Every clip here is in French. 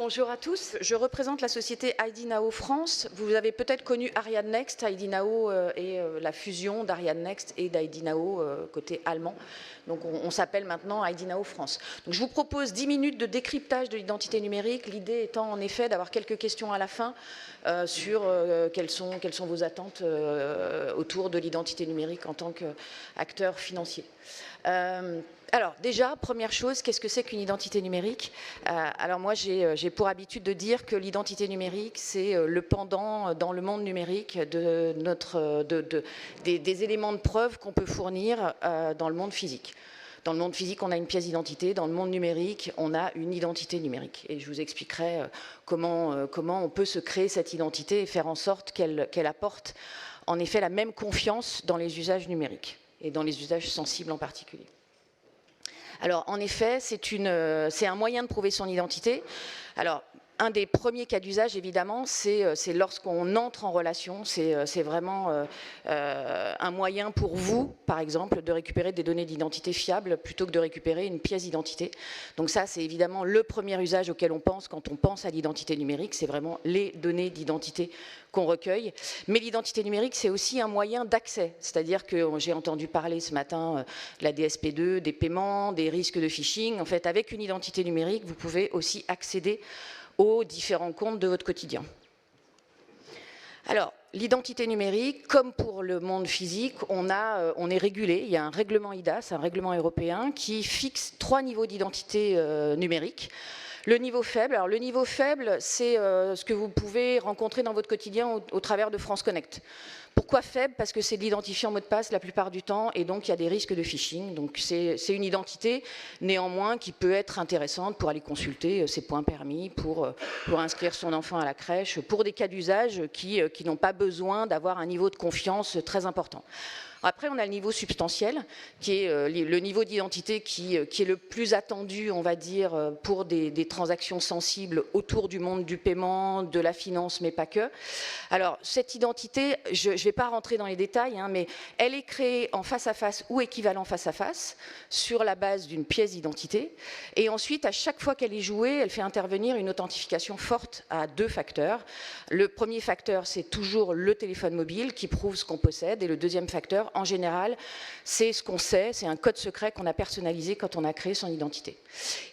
Bonjour à tous, je représente la société ID Now France. Vous avez peut-être connu Ariane Next. ID Now est la fusion d'Ariane Next et d'ID Now côté allemand. Donc on s'appelle maintenant ID Now France. Donc je vous propose 10 minutes de décryptage de l'identité numérique, l'idée étant en effet d'avoir quelques questions à la fin sur quelles sont vos attentes autour de l'identité numérique en tant qu'acteur financier. Alors déjà, première chose, qu'est-ce que c'est qu'une identité numérique? Alors moi, j'ai pour habitude de dire que l'identité numérique, c'est le pendant dans le monde numérique de des éléments de preuve qu'on peut fournir dans le monde physique. Dans le monde physique, on a une pièce d'identité. Dans le monde numérique, on a une identité numérique. Et je vous expliquerai comment on peut se créer cette identité et faire en sorte qu'elle apporte en effet la même confiance dans les usages numériques et dans les usages sensibles en particulier. Alors, en effet, c'est un moyen de prouver son identité. Alors, un des premiers cas d'usage, évidemment, c'est lorsqu'on entre en relation. C'est vraiment un moyen pour vous, par exemple, de récupérer des données d'identité fiables plutôt que de récupérer une pièce d'identité. Donc ça, c'est évidemment le premier usage auquel on pense quand on pense à l'identité numérique. C'est vraiment les données d'identité qu'on recueille. Mais l'identité numérique, c'est aussi un moyen d'accès. C'est-à-dire que j'ai entendu parler ce matin de la DSP2, des paiements, des risques de phishing. En fait, avec une identité numérique, vous pouvez aussi accéder aux différents comptes de votre quotidien. Alors, l'identité numérique, comme pour le monde physique, on est régulé. Il y a un règlement IDAS, un règlement européen, qui fixe 3 niveaux d'identité numérique. Le niveau faible, alors le niveau faible, c'est ce que vous pouvez rencontrer dans votre quotidien au travers de France Connect. Pourquoi faible? Parce que c'est de l'identifiant mot de passe la plupart du temps et donc il y a des risques de phishing. Donc c'est une identité néanmoins qui peut être intéressante pour aller consulter ses points permis, pour inscrire son enfant à la crèche, pour des cas d'usage qui n'ont pas besoin d'avoir un niveau de confiance très important. Après, on a le niveau substantiel, qui est le niveau d'identité qui est le plus attendu, on va dire, pour des transactions sensibles autour du monde du paiement, de la finance, mais pas que. Alors, cette identité, je ne vais pas rentrer dans les détails, hein, mais elle est créée en face-à-face ou équivalent face-à-face sur la base d'une pièce d'identité. Et ensuite, à chaque fois qu'elle est jouée, elle fait intervenir une authentification forte à 2 facteurs. Le premier facteur, c'est toujours le téléphone mobile qui prouve ce qu'on possède. Et le deuxième facteur, en général, c'est ce qu'on sait, c'est un code secret qu'on a personnalisé quand on a créé son identité.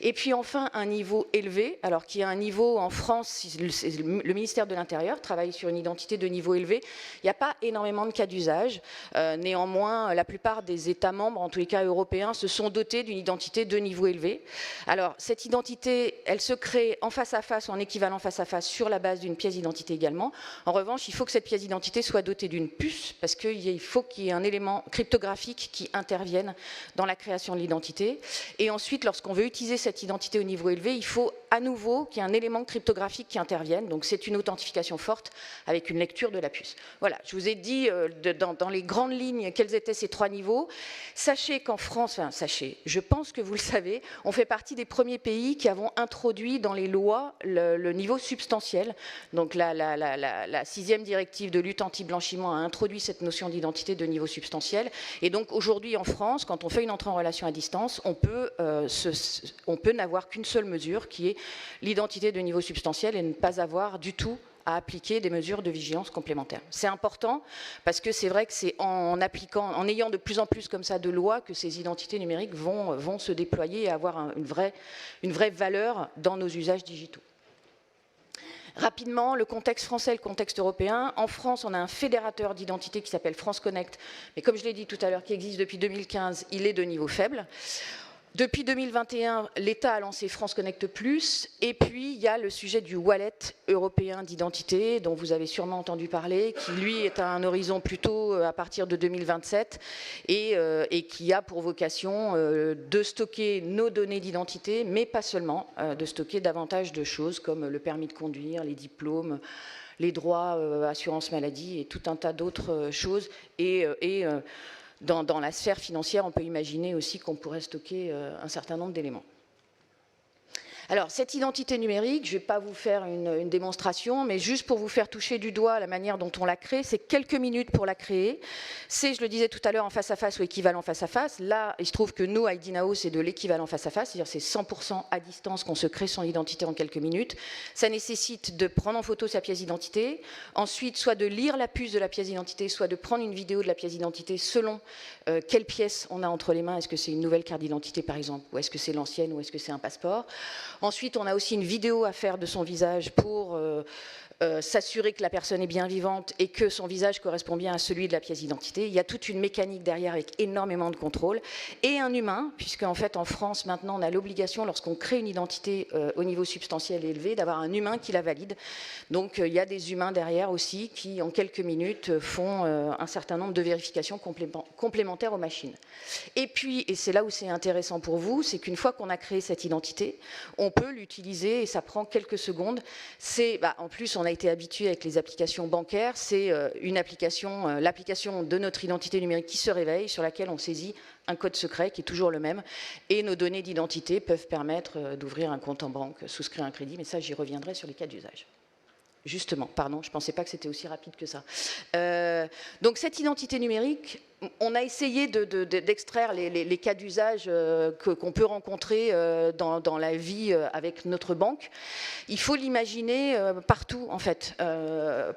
Et puis enfin, un niveau élevé, alors qui est un niveau en France, le ministère de l'Intérieur travaille sur une identité de niveau élevé. Il n'y a pas énormément de cas d'usage. Néanmoins, la plupart des États membres, en tous les cas européens, se sont dotés d'une identité de niveau élevé. Alors, cette identité, elle se crée en face-à-face ou en équivalent face-à-face sur la base d'une pièce d'identité également. En revanche, il faut que cette pièce d'identité soit dotée d'une puce, parce qu'il faut qu'il y ait un élément cryptographique qui intervienne dans la création de l'identité. Et ensuite, lorsqu'on veut utiliser cette identité au niveau élevé, il faut à nouveau qu'il y ait un élément cryptographique qui intervienne. Donc c'est une authentification forte avec une lecture de la puce. Voilà, je vous ai dit dans les grandes lignes quels étaient ces 3 niveaux. Sachez qu'en France, enfin sachez, je pense que vous le savez, on fait partie des premiers pays qui avons introduit dans les lois le niveau substantiel. Donc la 6e directive de lutte anti-blanchiment a introduit cette notion d'identité de niveau substantiel. Et donc aujourd'hui en France, quand on fait une entrée en relation à distance, on peut n'avoir qu'une seule mesure qui est l'identité de niveau substantiel et ne pas avoir du tout à appliquer des mesures de vigilance complémentaires. C'est important parce que c'est vrai que c'est en ayant de plus en plus comme ça de lois que ces identités numériques vont se déployer et avoir une vraie valeur dans nos usages digitaux. Rapidement, le contexte français et le contexte européen. En France, on a un fédérateur d'identité qui s'appelle France Connect, mais comme je l'ai dit tout à l'heure, qui existe depuis 2015, il est de niveau faible. Depuis 2021, l'État a lancé France Connect Plus, et puis il y a le sujet du wallet européen d'identité, dont vous avez sûrement entendu parler, qui lui est à un horizon plutôt à partir de 2027, et qui a pour vocation de stocker nos données d'identité, mais pas seulement, de stocker davantage de choses comme le permis de conduire, les diplômes, les droits, assurance maladie et tout un tas d'autres choses, dans la sphère financière, on peut imaginer aussi qu'on pourrait stocker un certain nombre d'éléments. Alors, cette identité numérique, je ne vais pas vous faire une démonstration, mais juste pour vous faire toucher du doigt la manière dont on la crée, c'est quelques minutes pour la créer. C'est, je le disais tout à l'heure, en face-à-face ou équivalent face-à-face. Là, il se trouve que nous, ID Now, c'est de l'équivalent face-à-face, c'est-à-dire c'est 100% à distance qu'on se crée son identité en quelques minutes. Ça nécessite de prendre en photo sa pièce d'identité, ensuite soit de lire la puce de la pièce d'identité, soit de prendre une vidéo de la pièce d'identité selon quelle pièce on a entre les mains. Est-ce que c'est une nouvelle carte d'identité, par exemple, ou est-ce que c'est l'ancienne, ou est-ce que c'est un passeport. Ensuite, on a aussi une vidéo à faire de son visage pour s'assurer que la personne est bien vivante et que son visage correspond bien à celui de la pièce d'identité. Il y a toute une mécanique derrière avec énormément de contrôle. Et un humain, puisque en fait en France maintenant on a l'obligation, lorsqu'on crée une identité au niveau substantiel élevé, d'avoir un humain qui la valide. Donc il y a des humains derrière aussi qui en quelques minutes font un certain nombre de vérifications complémentaires aux machines. Et puis, et c'est là où c'est intéressant pour vous, c'est qu'une fois qu'on a créé cette identité, on peut l'utiliser et ça prend quelques secondes. En plus, on a été habitué avec les applications bancaires, c'est une application, l'application de notre identité numérique qui se réveille, sur laquelle on saisit un code secret qui est toujours le même, et nos données d'identité peuvent permettre d'ouvrir un compte en banque, souscrire un crédit, mais ça, j'y reviendrai sur les cas d'usage. Justement, pardon, je ne pensais pas que c'était aussi rapide que ça. Donc cette identité numérique, on a essayé d'extraire les cas d'usage qu'on peut rencontrer dans la vie avec notre banque. Il faut l'imaginer partout, en fait.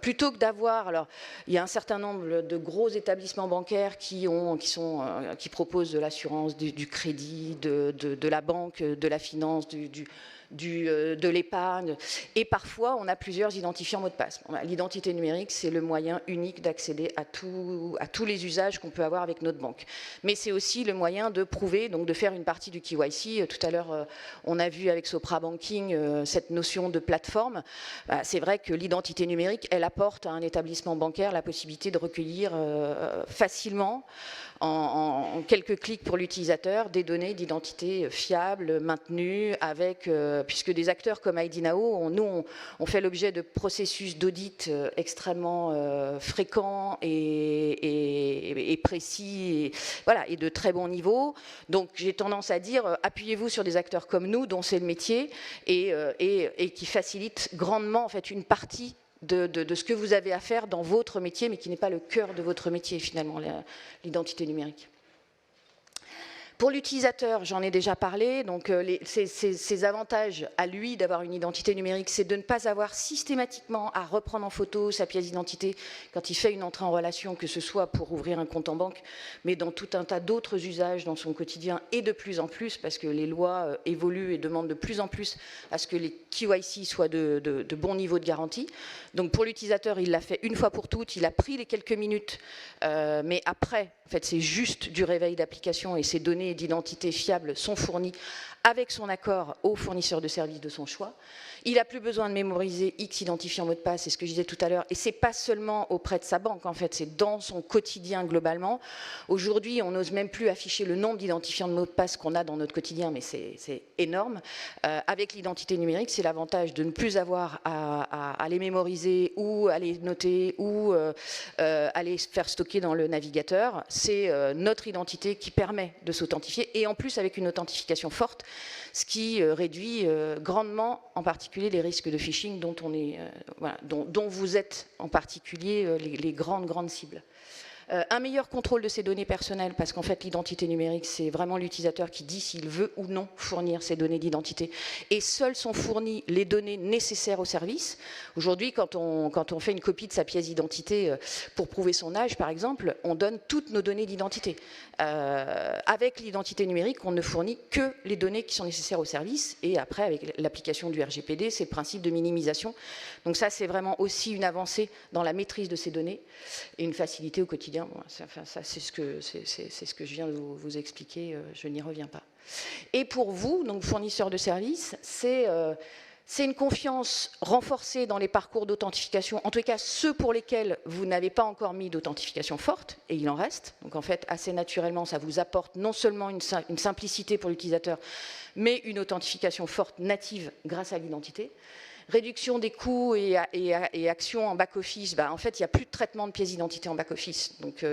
Plutôt que d'avoir... Alors, il y a un certain nombre de gros établissements bancaires qui proposent de l'assurance, du crédit, de la banque, de la finance, de l'épargne, et parfois on a plusieurs identifiants mots de passe. L'identité numérique, c'est le moyen unique d'accéder à tous les usages qu'on peut avoir avec notre banque. Mais c'est aussi le moyen de prouver, donc de faire une partie du KYC. Tout à l'heure, on a vu avec Sopra Banking cette notion de plateforme. C'est vrai que l'identité numérique, elle apporte à un établissement bancaire la possibilité de recueillir facilement, en quelques clics pour l'utilisateur, des données d'identité fiables, maintenues, puisque des acteurs comme ID Now, on fait l'objet de processus d'audit extrêmement fréquents et précis, et de très bon niveau. Donc j'ai tendance à dire, appuyez-vous sur des acteurs comme nous, dont c'est le métier, et qui facilitent grandement en fait, une partie de ce que vous avez à faire dans votre métier, mais qui n'est pas le cœur de votre métier, finalement, l'identité numérique. Pour l'utilisateur, j'en ai déjà parlé, donc ces avantages à lui d'avoir une identité numérique, c'est de ne pas avoir systématiquement à reprendre en photo sa pièce d'identité quand il fait une entrée en relation, que ce soit pour ouvrir un compte en banque, mais dans tout un tas d'autres usages dans son quotidien, et de plus en plus, parce que les lois évoluent et demandent de plus en plus à ce que les KYC soient de bon niveau de garantie. Donc pour l'utilisateur, il l'a fait une fois pour toutes, il a pris les quelques minutes, mais après, en fait, c'est juste du réveil d'application et ces données d'identité fiables sont fournies avec son accord au fournisseur de services de son choix. Il n'a plus besoin de mémoriser X identifiant mot de passe, c'est ce que je disais tout à l'heure, et ce n'est pas seulement auprès de sa banque, en fait, c'est dans son quotidien globalement. Aujourd'hui, on n'ose même plus afficher le nombre d'identifiants de mots de passe qu'on a dans notre quotidien, mais c'est énorme. Avec l'identité numérique, c'est l'avantage de ne plus avoir à les mémoriser ou à les noter ou à les faire stocker dans le navigateur. C'est notre identité qui permet de s'authentifier, et en plus avec une authentification forte, ce qui réduit grandement, en particulier, les risques de phishing dont vous êtes en particulier les grandes cibles. Un meilleur contrôle de ses données personnelles, parce qu'en fait l'identité numérique, c'est vraiment l'utilisateur qui dit s'il veut ou non fournir ses données d'identité, et seules sont fournies les données nécessaires au service. Aujourd'hui, quand on fait une copie de sa pièce d'identité pour prouver son âge, par exemple, on donne toutes nos données d'identité. Avec l'identité numérique, on ne fournit que les données qui sont nécessaires au service, et après, avec l'application du RGPD, c'est le principe de minimisation. Donc ça, c'est vraiment aussi une avancée dans la maîtrise de ces données, et une facilité au quotidien. Ça, c'est ce que je viens de vous expliquer, je n'y reviens pas. Et pour vous, donc fournisseurs de services, c'est une confiance renforcée dans les parcours d'authentification, en tout cas ceux pour lesquels vous n'avez pas encore mis d'authentification forte, et il en reste. Donc en fait, assez naturellement, ça vous apporte non seulement une simplicité pour l'utilisateur, mais une authentification forte native grâce à l'identité. Réduction des coûts et actions en back-office, en fait, il n'y a plus de traitement de pièces d'identité en back-office. Donc,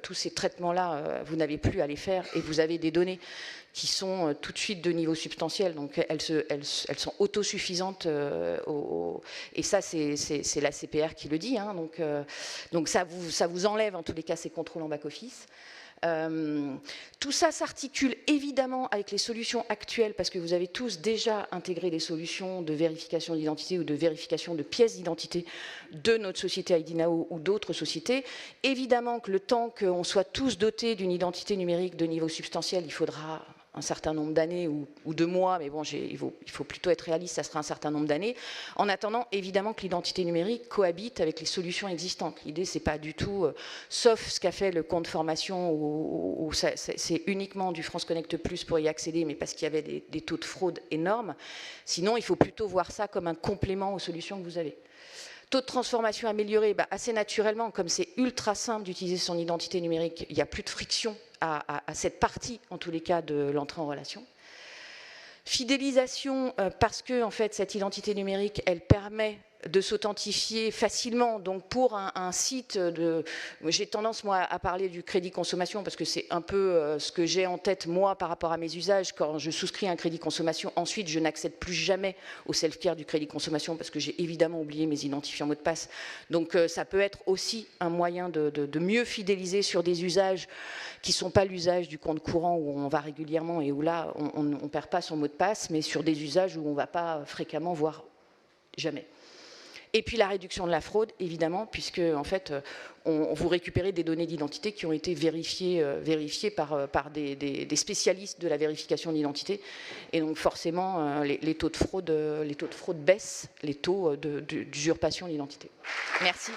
tous ces traitements-là, vous n'avez plus à les faire et vous avez des données qui sont tout de suite de niveau substantiel. Donc, elles sont autosuffisantes. Et ça, c'est la CPR qui le dit. Hein, donc ça vous enlève, en tous les cas, ces contrôles en back-office. Tout ça s'articule évidemment avec les solutions actuelles parce que vous avez tous déjà intégré des solutions de vérification d'identité ou de vérification de pièces d'identité de notre société IDNAO ou d'autres sociétés. Évidemment que le temps qu'on soit tous dotés d'une identité numérique de niveau substantiel, il faudra un certain nombre d'années ou de mois, mais bon, il faut plutôt être réaliste, ça sera un certain nombre d'années. En attendant, évidemment que l'identité numérique cohabite avec les solutions existantes. L'idée, c'est pas du tout, sauf ce qu'a fait le compte formation, où c'est uniquement du France Connect Plus pour y accéder, mais parce qu'il y avait des taux de fraude énormes. Sinon, il faut plutôt voir ça comme un complément aux solutions que vous avez. Taux de transformation amélioré, assez naturellement, comme c'est ultra simple d'utiliser son identité numérique, il n'y a plus de friction à cette partie, en tous les cas, de l'entrée en relation. Fidélisation, parce que en fait, cette identité numérique, elle permet de s'authentifier facilement. Donc pour un site j'ai tendance moi à parler du crédit consommation parce que c'est un peu ce que j'ai en tête moi par rapport à mes usages. Quand je souscris un crédit consommation, ensuite je n'accède plus jamais au self-care du crédit consommation parce que j'ai évidemment oublié mes identifiants mots de passe. Donc ça peut être aussi un moyen de mieux fidéliser sur des usages qui ne sont pas l'usage du compte courant où on va régulièrement et où là on ne perd pas son mot de passe, mais sur des usages où on ne va pas fréquemment, voire jamais. Et puis la réduction de la fraude, évidemment, puisque en fait, vous récupérez des données d'identité qui ont été vérifiées par des spécialistes de la vérification d'identité. Et donc forcément, les taux de fraude baissent, les taux d'usurpation d'identité. Merci.